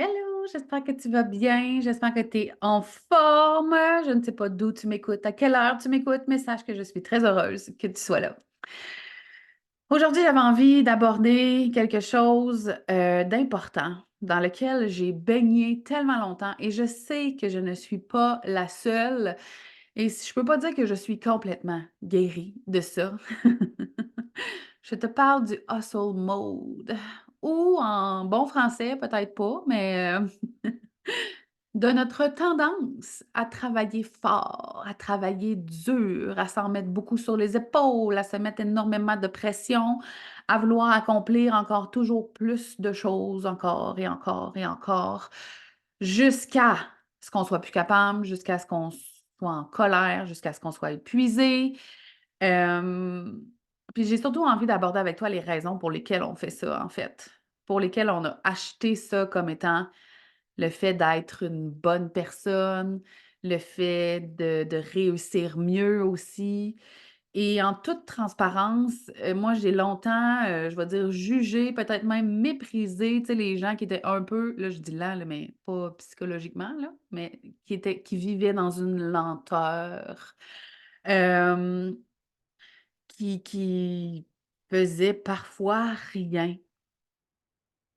Hello, j'espère que tu vas bien, j'espère que tu es en forme. Je ne sais pas d'où tu m'écoutes, à quelle heure tu m'écoutes, mais sache que je suis très heureuse que tu sois là. Aujourd'hui, j'avais envie d'aborder quelque chose d'important dans lequel j'ai baigné tellement longtemps et je sais que je ne suis pas la seule et je peux pas dire que je suis complètement guérie de ça. Je te parle du hustle mode ou en bon français, peut-être pas, mais de notre tendance à travailler fort, à travailler dur, à s'en mettre beaucoup sur les épaules, à se mettre énormément de pression, à vouloir accomplir encore toujours plus de choses, encore et encore et encore, jusqu'à ce qu'on soit plus capable, jusqu'à ce qu'on soit en colère, jusqu'à ce qu'on soit épuisé. Hem, Puis j'ai surtout envie d'aborder avec toi les raisons pour lesquelles on fait ça, en fait, pour lesquelles on a acheté ça comme étant le fait d'être une bonne personne, le fait de réussir mieux aussi et en toute transparence, moi j'ai longtemps, je vais dire jugé, peut-être même méprisé, tu sais, les gens qui étaient un peu, là je dis lent là, mais pas psychologiquement là, mais qui vivaient dans une lenteur, hem, qui faisaient parfois rien.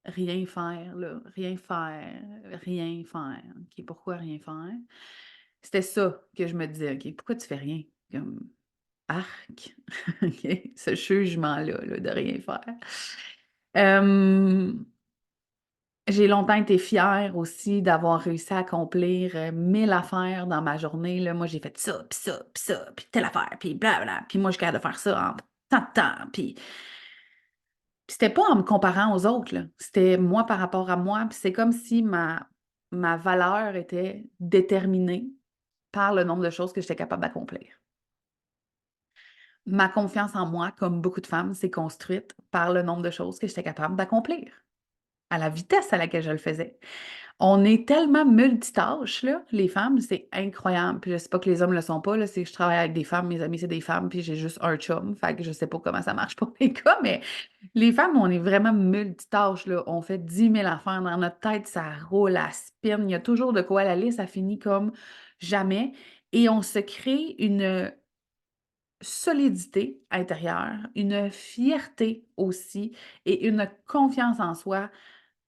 Rien faire, là, rien faire, rien faire. OK, pourquoi rien faire? C'était ça que je me disais, OK, pourquoi tu fais rien? Comme arc, OK, ce jugement-là, là, de rien faire. Hem, j'ai longtemps été fière aussi d'avoir réussi à accomplir, 1000 affaires dans ma journée, là. Moi, j'ai fait ça, puis ça, puis ça, puis telle affaire, puis blabla, puis moi, je suis capable de faire ça en tant de temps, puis c'était pas en me comparant aux autres, là. C'était moi par rapport à moi, puis c'est comme si ma valeur était déterminée par le nombre de choses que j'étais capable d'accomplir. Ma confiance en moi, comme beaucoup de femmes, s'est construite par le nombre de choses que j'étais capable d'accomplir, à la vitesse à laquelle je le faisais. On est tellement multitâches, là, les femmes, c'est incroyable. Puis je sais pas que les hommes le sont pas, là, c'est que je travaille avec des femmes, mes amis, c'est des femmes, puis j'ai juste un chum, fait que je sais pas comment ça marche pour les gars, mais les femmes, on est vraiment multitâches, là. On fait 10 000 affaires dans notre tête, ça roule, ça spin, il y a toujours de quoi la liste, ça finit comme jamais et on se crée une solidité intérieure, une fierté aussi et une confiance en soi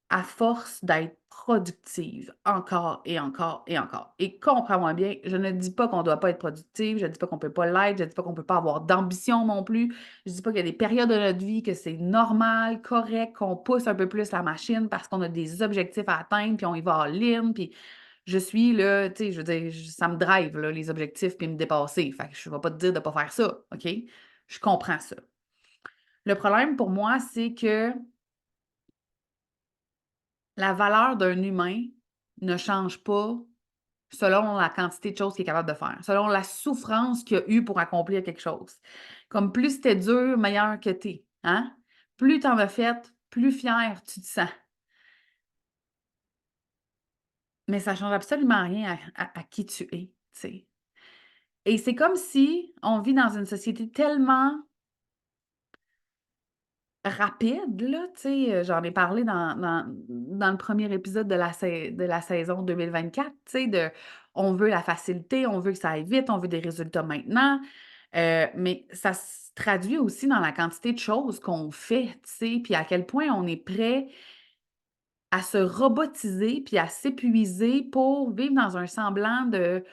à force d'être productive encore et encore et encore. Et comprends-moi bien, je ne dis pas qu'on ne doit pas être productive, je ne dis pas qu'on ne peut pas l'être, je ne dis pas qu'on ne peut pas avoir d'ambition non plus, je ne dis pas qu'il y a des périodes de notre vie que c'est normal, correct, qu'on pousse un peu plus la machine parce qu'on a des objectifs à atteindre, puis on y va en ligne, puis je suis là, tu sais, je veux dire, ça me drive, là, les objectifs, puis me dépasser. Fait que je ne vais pas te dire de ne pas faire ça, OK? Je comprends ça. Le problème pour moi, c'est que la valeur d'un humain ne change pas selon la quantité de choses qu'il est capable de faire, selon la souffrance qu'il a eue pour accomplir quelque chose. Comme plus c'était dur, meilleur que tu es, hein? Plus tu en as fait, plus fier tu te sens. Mais ça change absolument rien à qui tu es, tu sais? Et c'est comme si on vit dans une société tellement rapide, là, tu sais, j'en ai parlé dans le premier épisode de la saison 2024, tu sais, on veut la facilité, on veut que ça aille vite, on veut des résultats maintenant, mais ça se traduit aussi dans la quantité de choses qu'on fait, tu sais, puis à quel point on est prêt à se robotiser puis à s'épuiser pour vivre dans un semblant de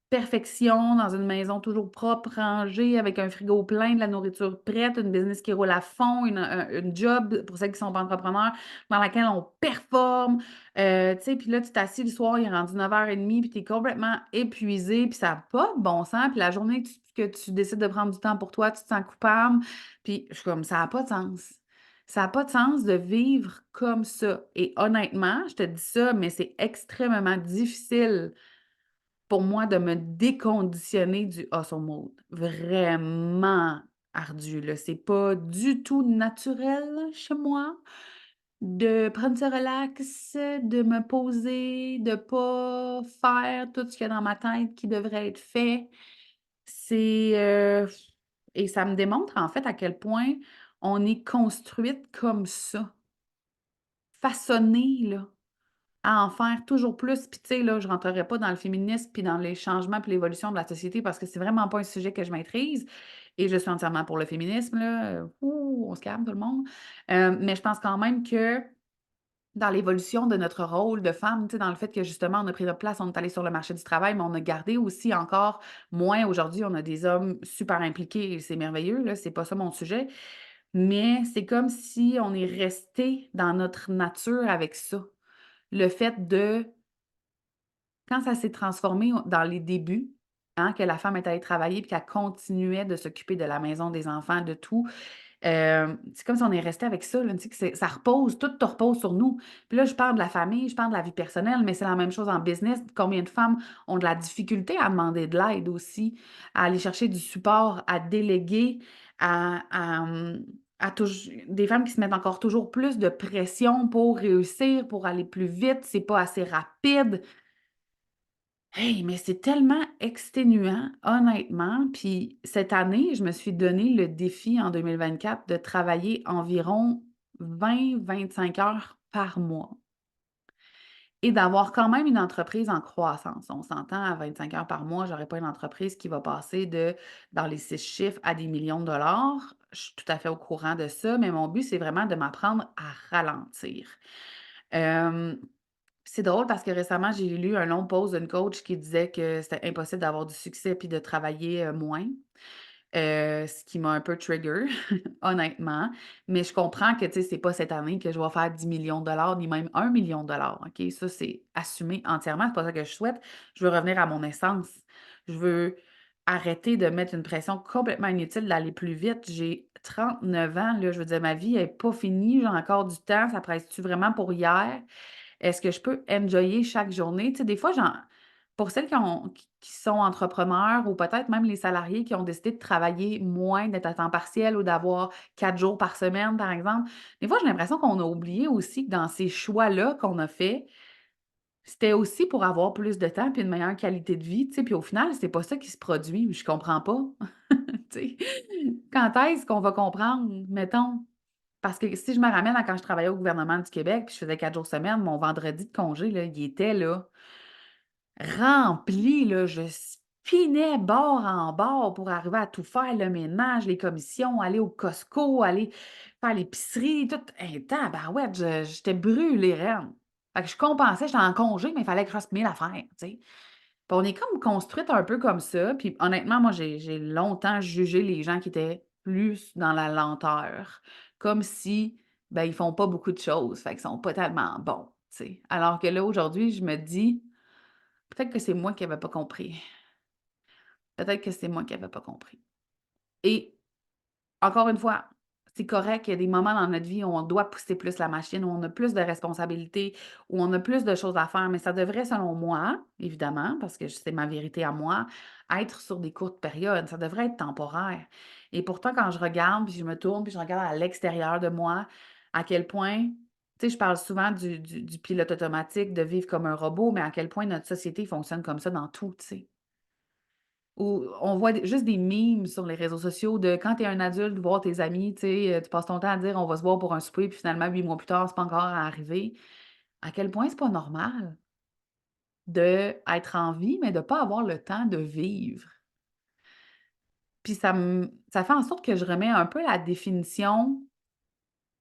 perfection, dans une maison toujours propre, rangée, avec un frigo plein, de la nourriture prête, une business qui roule à fond, une job pour celles qui sont pas entrepreneurs, dans laquelle on performe, tu sais, puis là, tu t'assis le soir, il est rendu 9h30 puis tu es complètement épuisé, puis ça a pas de bon sens, puis la journée que tu décides de prendre du temps pour toi, tu te sens coupable, puis je suis comme: «Ça a pas de sens». Ça a pas de sens de vivre comme ça et honnêtement, je te dis ça, mais c'est extrêmement difficile pour moi de me déconditionner du hustle mode. Vraiment ardu, là. C'est pas du tout naturel chez moi de prendre ce relax, de me poser, de pas faire tout ce qu'il y a dans ma tête qui devrait être fait. C'est, et ça me démontre en fait à quel point on est construite comme ça, façonnée là, à en faire toujours plus. Puis tu sais, là, je rentrerai pas dans le féminisme, puis dans les changements, puis l'évolution de la société parce que c'est vraiment pas un sujet que je maîtrise et je suis entièrement pour le féminisme, là, ouh, on se calme tout le monde. Mais je pense quand même que dans l'évolution de notre rôle de femme, tu sais, dans le fait que justement, on a pris notre place, on est allé sur le marché du travail, mais on a gardé aussi encore moins aujourd'hui, on a des hommes super impliqués et c'est merveilleux, là, c'est pas ça mon sujet. Mais c'est comme si on est resté dans notre nature avec ça. Le fait de quand ça s'est transformé dans les débuts, hein, que la femme est allée travailler puis qu'elle continuait de s'occuper de la maison, des enfants, de tout, c'est comme si on est resté avec ça, là, tu sais, que ça repose, tout te repose sur nous. Puis là, je parle de la famille, je parle de la vie personnelle, mais c'est la même chose en business. Combien de femmes ont de la difficulté à demander de l'aide aussi, à aller chercher du support, à déléguer, à des femmes qui se mettent encore toujours plus de pression pour réussir, pour aller plus vite, c'est pas assez rapide. Hey, mais c'est tellement exténuant, honnêtement. Puis cette année, je me suis donné le défi en 2024 de travailler environ 20-25 heures par mois et d'avoir quand même une entreprise en croissance. On s'entend à 25 heures par mois, j'aurais pas une entreprise qui va passer de dans les 6 chiffres à des millions de dollars. Je suis tout à fait au courant de ça, mais mon but, c'est vraiment de m'apprendre à ralentir. Euh, c'est drôle parce que récemment, j'ai lu un long post d'une coach qui disait que c'était impossible d'avoir du succès puis de travailler, moins, ce qui m'a un peu trigger, honnêtement. Mais je comprends que, tu sais, c'est pas cette année que je vais faire 10 millions de dollars ni même 1 million de dollars, OK? Ça, c'est assumé entièrement, c'est pas ça que je souhaite. Je veux revenir à mon essence. Je veux arrêter de mettre une pression complètement inutile d'aller plus vite. J'ai 39 ans, là, je veux dire, ma vie est pas finie, j'ai encore du temps, ça presse-tu vraiment pour hier? Est-ce que je peux enjoyer chaque journée? Tu sais, des fois, pour celles qui sont entrepreneurs ou peut-être même les salariés qui ont décidé de travailler moins, d'être à temps partiel ou d'avoir 4 jours par semaine, par exemple, des fois, j'ai l'impression qu'on a oublié aussi que dans ces choix-là qu'on a faits, c'était aussi pour avoir plus de temps puis une meilleure qualité de vie, tu sais, puis au final, c'est pas ça qui se produit. Je comprends pas. Tu sais, quand est-ce qu'on va comprendre, mettons? Parce que si je me ramène à quand je travaillais au gouvernement du Québec, puis je faisais 4 jours semaine, mon vendredi de congé, là, il était là, rempli, là, je spinais bord en bord pour arriver à tout faire, le ménage, les commissions, aller au Costco, aller faire l'épicerie, tout. Hey, tabarouette, j'étais brûlée raide. Fait que je compensais, j'étais en congé, mais il fallait que je fasse 1000 affaires, tu sais. Puis on est comme construite un peu comme ça. Puis honnêtement, moi, j'ai longtemps jugé les gens qui étaient plus dans la lenteur, comme si, ben, ils font pas beaucoup de choses, fait qu'ils sont pas tellement bons, tu sais. Alors que là, aujourd'hui, je me dis: «Peut-être que c'est moi qui avais pas compris. Peut-être que c'est moi qui avais pas compris» et encore une fois, c'est correct, il y a des moments dans notre vie où on doit pousser plus la machine, où on a plus de responsabilités, où on a plus de choses à faire, mais ça devrait, selon moi, évidemment, parce que c'est ma vérité à moi, être sur des courtes périodes. Ça devrait être temporaire. Et pourtant, quand je regarde, puis je me tourne, puis je regarde à l'extérieur de moi, à quel point, tu sais, je parle souvent du pilote automatique, de vivre comme un robot, mais à quel point notre société fonctionne comme ça dans tout, tu sais. Ou on voit juste des memes sur les réseaux sociaux de quand tu es un adulte, voir tes amis, tu sais, tu passes ton temps à dire: «On va se voir pour un souper», puis finalement 8 mois plus tard, c'est pas encore arrivé. À quel point c'est pas normal d'être en vie, mais de pas avoir le temps de vivre. Puis ça fait en sorte que je remets un peu la définition,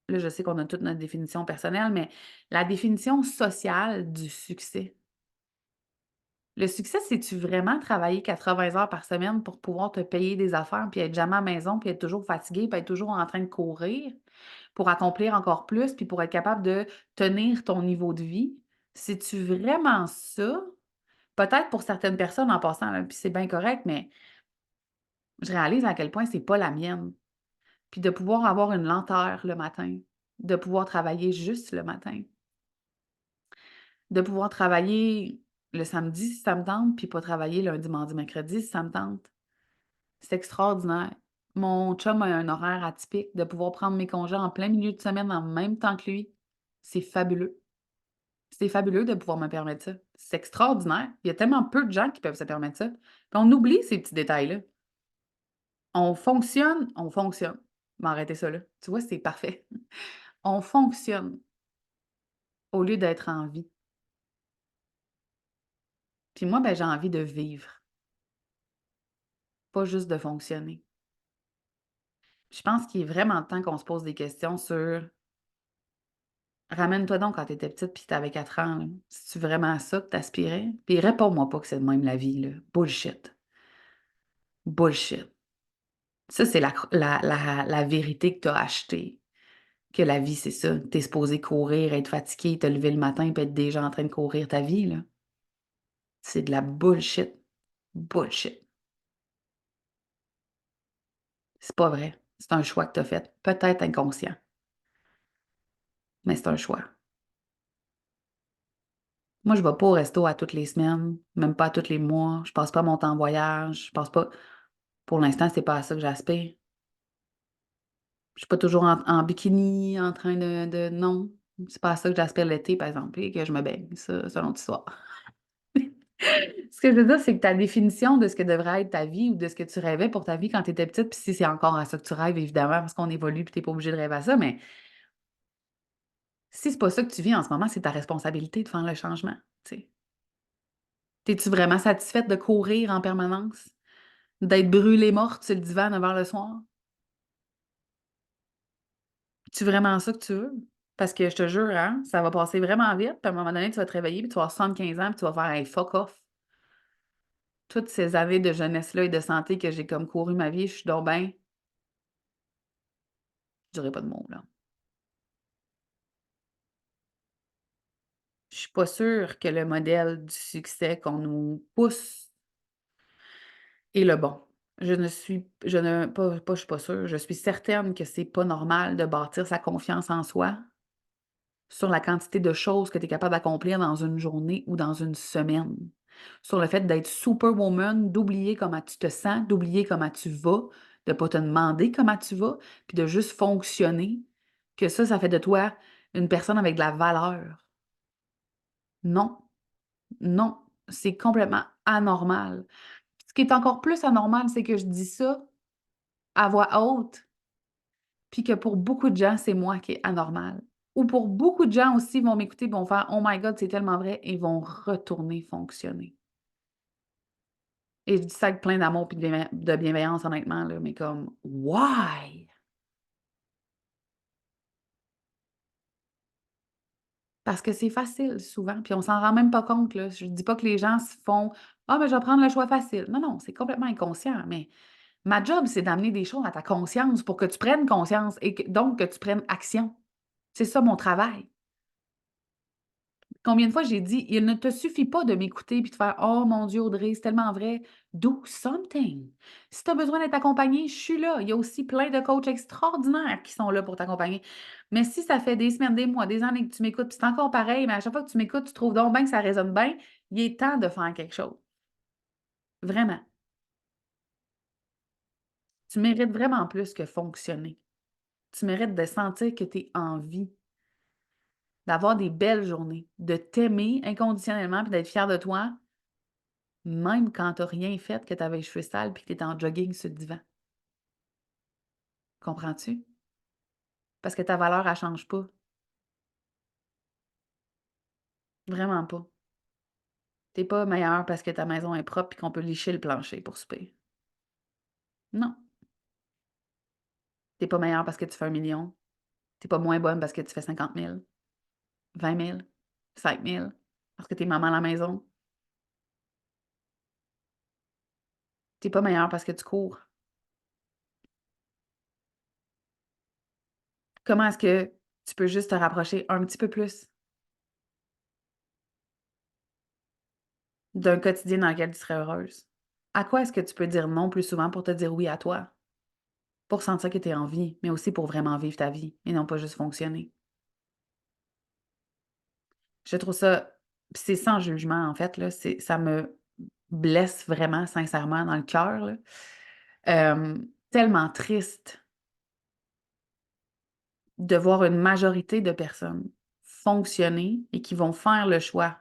là, je sais qu'on a toute notre définition personnelle, mais la définition sociale du succès. Le succès, c'est-tu vraiment travailler 80 heures par semaine pour pouvoir te payer des affaires, puis être jamais à la maison, puis être toujours fatigué, puis être toujours en train de courir pour accomplir encore plus, puis pour être capable de tenir ton niveau de vie? C'est-tu vraiment ça? Peut-être pour certaines personnes en passant, là, puis c'est bien correct, mais je réalise à quel point c'est pas la mienne. Puis de pouvoir avoir une lenteur le matin, de pouvoir travailler juste le matin, de pouvoir travailler le samedi si ça me tente, puis pas travailler lundi, mardi, mercredi si ça me tente. C'est extraordinaire. Mon chum a un horaire atypique, de pouvoir prendre mes congés en plein milieu de semaine en même temps que lui, c'est fabuleux. C'est fabuleux de pouvoir me permettre ça. C'est extraordinaire. Il y a tellement peu de gens qui peuvent se permettre ça. Puis on oublie ces petits détails-là. On fonctionne. Je vais m'arrêter ça là. Tu vois, c'est parfait. On fonctionne au lieu d'être en vie. Puis moi, ben, j'ai envie de vivre, pas juste de fonctionner. Je pense qu'il est vraiment temps qu'on se pose des questions sur ramène-toi donc quand tu étais petite puis tu avais 4 ans, là. C'est-tu vraiment à ça que tu aspirais? Puis réponds-moi pas que c'est de même la vie, là. Bullshit. Bullshit. Ça, c'est la vérité que tu as achetée. Que la vie, c'est ça. Tu es supposé courir, être fatigué, te lever le matin puis être déjà en train de courir ta vie, là. C'est de la bullshit. Bullshit. C'est pas vrai. C'est un choix que tu as fait. Peut-être inconscient, mais c'est un choix. Moi, je vais pas au resto à toutes les semaines, même pas à tous les mois. Je passe pas mon temps en voyage. Je passe pas. Pour l'instant, c'est pas à ça que j'aspire. Je suis pas toujours en bikini, en train non, c'est pas à ça que j'aspire l'été, par exemple, et que je me baigne. Ça, c'est une autre histoire. Ce que je veux dire, c'est que ta définition de ce que devrait être ta vie ou de ce que tu rêvais pour ta vie quand tu étais petite, puis si c'est encore à ça que tu rêves, évidemment, parce qu'on évolue puis tu pas obligé de rêver à ça, mais si c'est pas ça que tu vis en ce moment, c'est ta responsabilité de faire le changement, tu sais. Es-tu vraiment satisfaite de courir en permanence? D'être brûlée morte sur le divan à 9 h le soir? C'est vraiment ça que tu veux? Parce que je te jure, hein, ça va passer vraiment vite, puis à un moment donné, tu vas te réveiller, puis tu vas avoir 75 ans, puis tu vas faire hey, fuck off. Toutes ces années de jeunesse-là et de santé que j'ai comme couru ma vie, je suis donc ben, je dirais pas de mots, là. Je suis pas sûre que le modèle du succès qu'on nous pousse est le bon. Je ne, pas, je suis pas sûre, je suis certaine que c'est pas normal de bâtir sa confiance en soi sur la quantité de choses que tu es capable d'accomplir dans une journée ou dans une semaine. Sur le fait d'être superwoman, d'oublier comment tu te sens, d'oublier comment tu vas, de pas te demander comment tu vas, puis de juste fonctionner, que ça fait de toi une personne avec de la valeur. Non, non, c'est complètement anormal. Ce qui est encore plus anormal, c'est que je dis ça à voix haute, puis que pour beaucoup de gens, c'est moi qui est anormal. Ou pour beaucoup de gens aussi vont m'écouter, vont faire Oh my God, c'est tellement vrai, et vont retourner fonctionner. Et je dis ça avec plein d'amour et de bienveillance, honnêtement, là, mais comme Why? Parce que c'est facile souvent, puis on s'en rend même pas compte, là. Je dis pas que les gens se font Ah, mais je vais prendre le choix facile. Non, non, c'est complètement inconscient, mais ma job, c'est d'amener des choses à ta conscience pour que tu prennes conscience et donc que tu prennes action. C'est ça mon travail. Combien de fois j'ai dit: «Il ne te suffit pas de m'écouter puis de faire "Oh mon Dieu, Audrey, c'est tellement vrai." Do something. Si tu as besoin d'être accompagné, je suis là. Il y a aussi plein de coachs extraordinaires qui sont là pour t'accompagner. Mais si ça fait des semaines, des mois, des années que tu m'écoutes, puis c'est encore pareil, mais à chaque fois que tu m'écoutes, tu trouves donc bien que ça résonne bien, il est temps de faire quelque chose. Vraiment. Tu mérites vraiment plus que fonctionner. Tu mérites de sentir que tu es en vie, d'avoir des belles journées, de t'aimer inconditionnellement puis d'être fier de toi. Même quand tu as rien fait, que tu avais les cheveux sales puis que tu étais en jogging sur le divan. Comprends-tu? Parce que ta valeur, elle change pas. Vraiment pas. Tu pas meilleur parce que ta maison est propre et qu'on peut licher le plancher pour souper. Non. Tu pas meilleur parce que tu fais 1 million. Tu pas moins bonne parce que tu fais 50 000, 20 000, 5 000, parce que tu es maman à la maison. Tu pas meilleur parce que tu cours. Comment est-ce que tu peux juste te rapprocher un petit peu plus d'un quotidien dans lequel tu serais heureuse? À quoi est-ce que tu peux dire non plus souvent pour te dire oui à toi? Pour sentir que tu es en vie, mais aussi pour vraiment vivre ta vie et non pas juste fonctionner. Je trouve ça puis c'est sans jugement, en fait, là, ça me blesse vraiment sincèrement dans le cœur, là. Tellement triste de voir une majorité de personnes fonctionner et qui vont faire le choix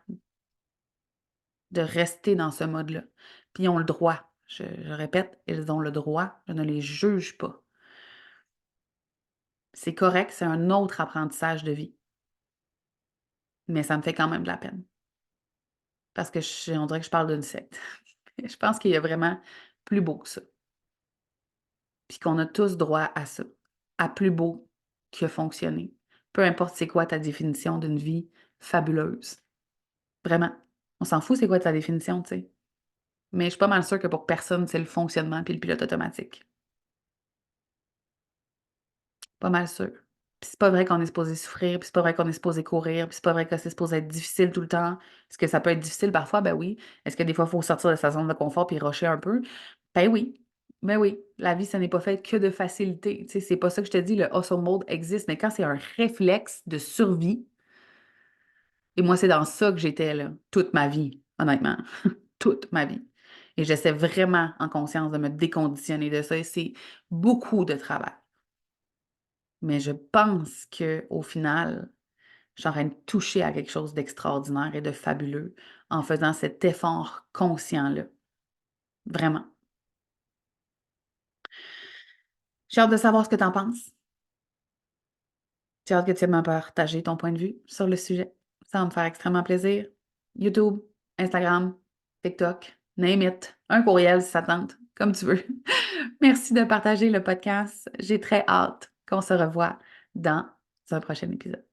de rester dans ce mode-là. Puis ils ont le droit. Je répète, ils ont le droit, je ne les juge pas. C'est correct, c'est un autre apprentissage de vie, mais ça me fait quand même de la peine. parce que on dirait que je parle d'une secte. Je pense qu'il y a vraiment plus beau que ça. Puis qu'on a tous droit à ça, à plus beau que fonctionner. Peu importe c'est quoi ta définition d'une vie fabuleuse. Vraiment. On s'en fout c'est quoi ta définition, tu sais. Mais je suis pas mal sûre que pour personne, c'est le fonctionnement puis le pilote automatique. Pas mal sûre. Puis c'est pas vrai qu'on est supposé souffrir, puis c'est pas vrai qu'on est supposé courir, puis c'est pas vrai que c'est supposé être difficile tout le temps. Est-ce que ça peut être difficile parfois? Ben oui. Est-ce que des fois, il faut sortir de sa zone de confort puis rusher un peu? Ben oui. Ben oui. La vie, ça n'est pas fait que de facilité. Tu sais, c'est pas ça que je te dis, le hustle mode existe, mais quand c'est un réflexe de survie, et moi, c'est dans ça que j'étais là, toute ma vie, honnêtement. Toute ma vie. Et j'essaie vraiment en conscience de me déconditionner de ça, et c'est beaucoup de travail. Mais je pense qu'au final, je suis en train de toucher à quelque chose d'extraordinaire et de fabuleux en faisant cet effort conscient-là. Vraiment. J'ai hâte de savoir ce que tu en penses. J'ai hâte que tu me partager ton point de vue sur le sujet. Ça va me faire extrêmement plaisir. YouTube, Instagram, TikTok, name it. Un courriel si ça tente, comme tu veux. Merci de partager le podcast. J'ai très hâte qu'on se revoie dans un prochain épisode.